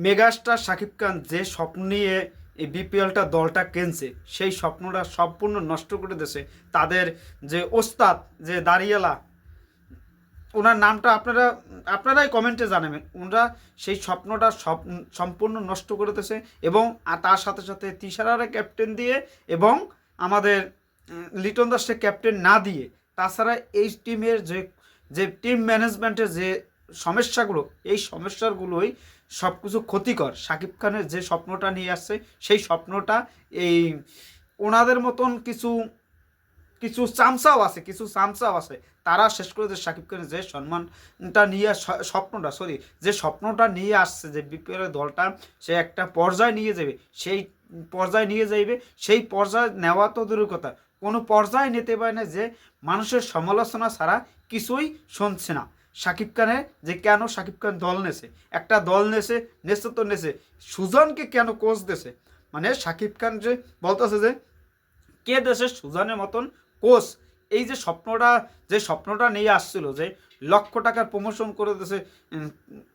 Megastar Shakib Khan যে স্বপ্ন নিয়ে এই বিপিএলটা দলটা কিনছে সেই স্বপ্নটা সম্পূর্ণ নষ্ট করে দিয়েছে তাদের যে ওস্তাদ যে দাঁড়িয়েলা ওনার নামটা আপনারাই কমেন্টে জানাবেন। ওনারা সেই স্বপ্নটা সম্পূর্ণ নষ্ট করে দিয়েছে এবং তার সাথে সাথে তিশারারে ক্যাপ্টেন দিয়ে এবং আমাদের লিটন দাসকে ক্যাপ্টেন না দিয়ে তাছাড়া এই টিমের যে যে টিম ম্যানেজমেন্টের যে সমস্যাগুলো এই সমস্যাগুলোই সব কিছু ক্ষতিকর। শাকিব খানের যে স্বপ্নটা নিয়ে আসছে সেই স্বপ্নটা এই ওনাদের মতন কিছু কিছু চামচাও আছে তারা শেষ করে যে শাকিব খানের যে সম্মানটা নিয়ে যে স্বপ্নটা নিয়ে আসছে যে বিপিএল দলটা সে একটা পর্যায়ে নিয়ে যাবে সেই পর্যায়ে নেওয়া তো দূরের কথা, কোনো পর্যায়ে নিতে পারে না যে মানুষের সমালোচনা ছাড়া কিছুই শুনছে না। শাকিব খানের যে কেন শাকিব খান দল নেছে, একটা দল নেছে সুজনকে কেন কোচ দেছে, মানে শাকিব খান যে বলতেছে যে কে দেশের সুজানের মতন কোচ। এই যে স্বপ্নটা নিয়ে আসছিল যে লক্ষ টাকার প্রমোশন করে দিয়েছে,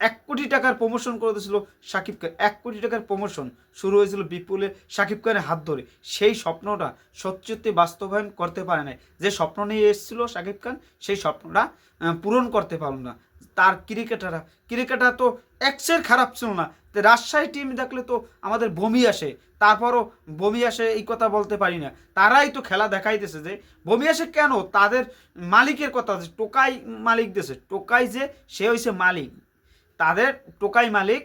1 কোটি টাকার প্রমোশন করে দিয়েছিল শাকিব খান, 1 কোটি টাকার প্রমোশন শুরু হয়েছিল বিপুলে শাকিব খানের হাত ধরে। সেই স্বপ্নটা সত্যি বাস্তবায়ন করতে পারে নাই। যে স্বপ্ন নিয়ে এসেছিল শাকিব খান সেই স্বপ্নটা পূরণ করতে পারল না। তার ক্রিকেটার তো এক্সের খারাপ ছিল না। রাজশাহী টিম দেখলে তো আমাদের বমি আসে, তারপরও বমি আসে এই কথা বলতে পারি না। তারাই তো খেলা দেখাইতেছে যে বমি আসে কেন, তাদের মালিকের কথা যে টোকাই মালিক দেশে টোকাই যে সে হয়েছে মালিক, তাদের টোকাই মালিক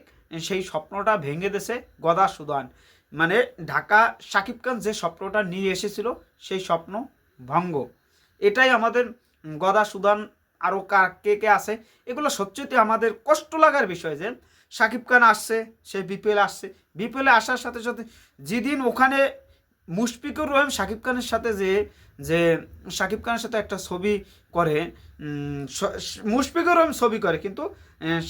সেই স্বপ্নটা ভেঙে দেছে গদা সুদান। মানে ঢাকা শাকিব খান যে স্বপ্নটা নিয়ে এসেছিল সেই স্বপ্ন ভঙ্গ। এটাই আমাদের গদা সুদান আরও কে আছে এগুলো সত্যি আমাদের কষ্ট লাগার বিষয় যে শাকিব খান আসছে, সে বিপিএলে আসার সাথে সাথে যেদিন ওখানে মুশফিকুর রহিম শাকিব খানের সাথে যে শাকিব খানের সাথে একটা ছবি করে, মুশফিকুর রহিম ছবি করে কিন্তু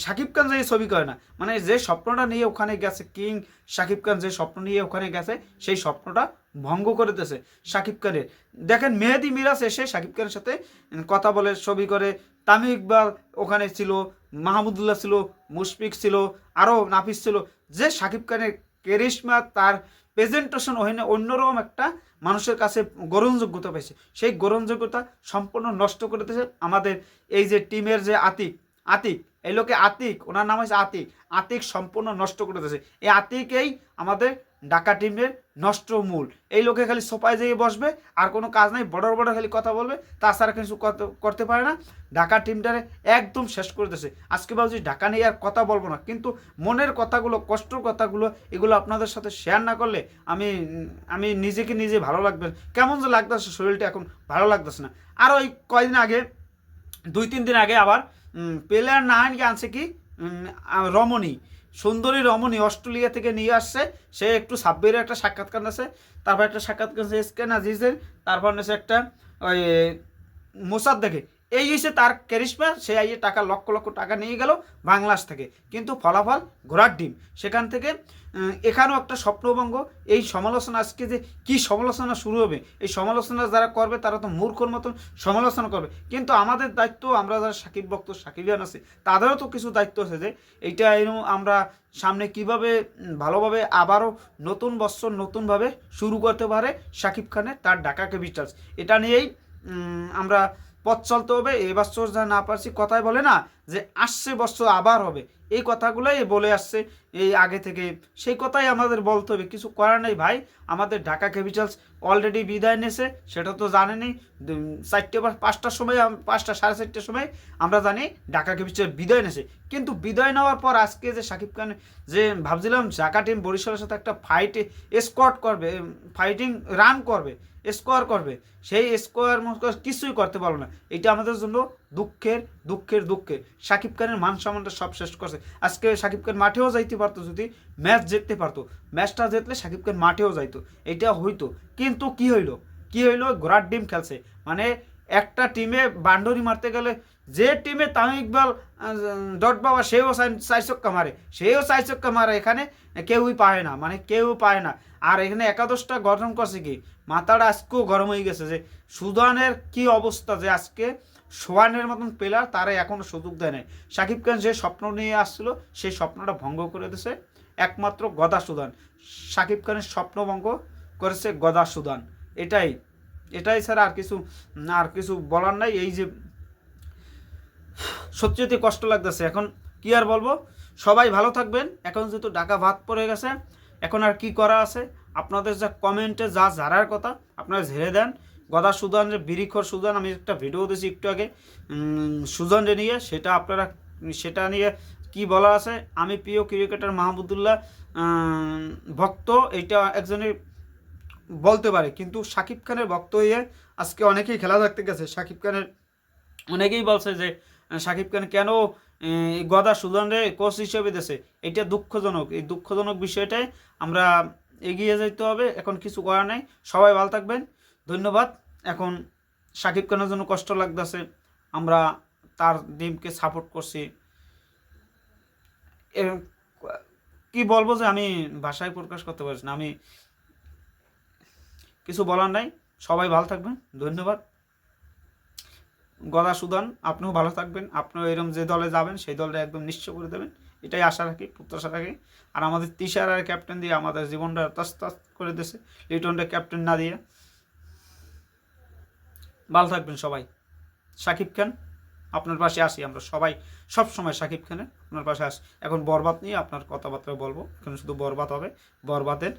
শাকিব খান যে ছবি করে না, মানে যে স্বপ্নটা নিয়ে ওখানে গেছে কিং শাকিব খান যে স্বপ্ন নিয়ে ওখানে গেছে সেই স্বপ্নটা ভঙ্গ করে দিয়েছে শাকিব খানের। দেখেন মেহেদি মিরাজ এসে শাকিব খানের সাথে কথা বলে ছবি করে, তামিম ইকবাল ওখানে ছিল, মাহমুদুল্লাহ ছিল, মুশফিক ছিল, আরও নাফিস ছিল। যে শাকিব খানের ক্যারিশমা তার প্রেজেন্টেশন ওখানে অন্যরকম একটা মানুষের কাছে গ্রহণযোগ্যতা পাইছে, সেই গ্রহণযোগ্যতা সম্পূর্ণ নষ্ট করে দিয়েছে আমাদের এই যে টিমের যে আতিক এই লোকে ওনার নাম হচ্ছে আতিক সম্পূর্ণ নষ্ট করে দিয়েছে। এই আতিকেই আমাদের ঢাকা টিমের নষ্ট মূল। এই লোকে খালি সোফায় যেয়ে বসবে আর কোনো কাজ নাই, বড় খালি কথা বলবে, তাছাড়া কিছু করতে পারে না। ঢাকা টিমটারে একদম শেষ করে দিয়েছে। আজকে ভাবছি ঢাকা নিয়ে আর কথা বলবো না, কিন্তু মনের কথাগুলো কষ্টর কথাগুলো এগুলো আপনাদের সাথে শেয়ার না করলে আমি নিজে ভালো লাগবে, কেমন যে লাগতেছে শরীরটা এখন ভালো লাগতেছে না। আর ওই কয়দিন আগে 2-3 দিন আগে আবার প্লেয়ার নাহানকে আনছে কি সুন্দরী রমণী অস্ট্রেলিয়া থেকে নিয়ে আসছে। সে একটু সাব্বিরের একটা সাক্ষাৎকার নেছে, তারপর একটা সাক্ষাৎকার এসকে নাজিজের, তারপর নেছে একটা ওই মোসাদ দেখে। এই হয়েছে তার ক্যারিশমা। সে আইয়ে টাকা লক্ষ টাকা নিয়ে গেল বাংলাদেশ থেকে, কিন্তু ফলাফল ঘোড়ার ডিম। সেখান থেকে এখানেও একটা স্বপ্নভঙ্গ। এই সমালোচনা আজকে যে কি সমালোচনা শুরু হবে, এই সমালোচনা যারা করবে তারা তো মূর্খর মতন সমালোচনা করবে, কিন্তু আমাদের দায়িত্ব, আমরা যারা সাকিব ভক্ত সাকিবিয়ান আছে তাদেরও তো কিছু দায়িত্ব আছে যে এইটা আমরা সামনে কিভাবে ভালোভাবে আবারও নতুন বছর নতুনভাবে শুরু করতে পারে শাকিব খানের তার ঢাকা ক্যাপিটালস। এটা নিয়েই আমরা পথ চলতে হবে। এই বছর যা না পারছি, কথায় বলে না যে আসছে বছর আবার হবে, এই কথাগুলোই বলে আসছে এই আগে থেকে, সেই কথাই আমাদের বলতে হবে। কিছু করার নেই ভাই। আমাদের ঢাকা ক্যাপিটালস অলরেডি বিদায় নিয়েছে, সেটা তো জানেনই। 4টে বা 5টার সময়, 5টা 4:30টার সময় আমরা জানি ঢাকা ক্যাপিটালস বিদায় নিয়েছে। কিন্তু বিদায় নেওয়ার পর আজকে যে শাকিব খান যে ভাবছিলাম ঢাকা টিম বরিশালের সাথে একটা স্কোয়াড করবে, ফাইটিং রান করবে, স্কোয়ার করবে, সেই স্কোয়ার কিছুই করতে পারলো না। এটা আমাদের জন্য দুঃখের শাকিব খানের মান সম্মানটা সব শেষ করছে। আজকে শাকিব খান মাঠেও যাইতে পারতো, যদি ম্যাচ জিততে পারতো, ম্যাচটা জিতলে শাকিব খান মাঠেও যাইতো, এটা হইতো। কিন্তু কি হইলো ঘোড়ার ডিম খেলছে। মানে একটা টিমে বান্ডরি মারতে গেলে, যে টিমে তামিম ইকবাল ডট বাবা সেও 4 ছক্কা মারে, এখানে কেউই পায় না। আর এখানে একাদশটা গঠন করছে কি, মাথাটা আজকেও গরম হয়ে গেছে যে সুদানের কি অবস্থা, যে আজকে সোয়ানের মতন প্লেয়ার তারা এখনও সুযোগ দেয় নাই। শাকিব খান যে স্বপ্ন নিয়ে আসছিল সেই স্বপ্নটা ভঙ্গ করে দিয়েছে একমাত্র গদা সুদান। শাকিব খানের স্বপ্ন ভঙ্গ করেছে গদা সুদান। এটাই এটাই ছাড়া আর কিছু বলার নাই। এই যে সত্যি কষ্ট লাগতেছে, এখন কি আর বলবো। সবাই ভালো থাকবেন। এখন যেহেতু ঢাকা ভাত পড়ে গেছে, এখন আর কি করা আছে, আপনাদের যা কমেন্টে যা ঝাড়ার কথা আপনারা ঝেড়ে দেন। গদা সুদানের বিরিখর সুদান, আমি একটা ভিডিও দিয়েছি একটু আগে সুদানরে নিয়ে, সেটা নিয়ে কি বলা আছে। আমি প্রিয় ক্রিকেটার মাহমুদুল্লাহ ভক্ত, এইটা একজনের বলতে পারে, কিন্তু শাকিব খানের ভক্ত হয়ে আজকে অনেকেই খেলা দেখতে গেছে। শাকিব খানের অনেকেই বলছে যে শাকিব খান কেন গদা সুদানরে কোচ হিসেবে দিয়েছে। এটা দুঃখজনক। এই দুঃখজনক বিষয়টাই আমরা এগিয়ে যেতে হবে, এখন কিছু করার নাই। সবাই ভালো থাকবেন, ধন্যবাদ। এখন শাকিব খানের জন্য কষ্ট লাগতেছে, আমরা তার টিমকে সাপোর্ট করছি। কি বলবো যে আমি ভাষায় প্রকাশ করতে পারছি না, আমি কিছু বলার নাই। সবাই ভালো থাকবেন, ধন্যবাদ। গদা সুদান আপনিও ভালো থাকবেন, আপনিও এরকম যে দলে যাবেন সেই দলটা একদম নিশ্চয় করে দেবেন, এটাই আশা রাখি, প্রত্যাশা রাখি। আর আমাদের তিশারার ক্যাপ্টেন দিয়ে আমাদের জীবনটা তছনছ করে দিয়েছে, লিটনটা ক্যাপ্টেন না দিয়ে। ভালো থাকবেন সবাই। শাকিব খান আপনার পাশে আসি, আমরা সবাই সব সময় শাকিব খানের আপনার পাশে আসি। এখন বরবাদ নিয়ে আপনার কথাবার্তা বলবো, এখন শুধু বরবাদ হবে, বরবাদের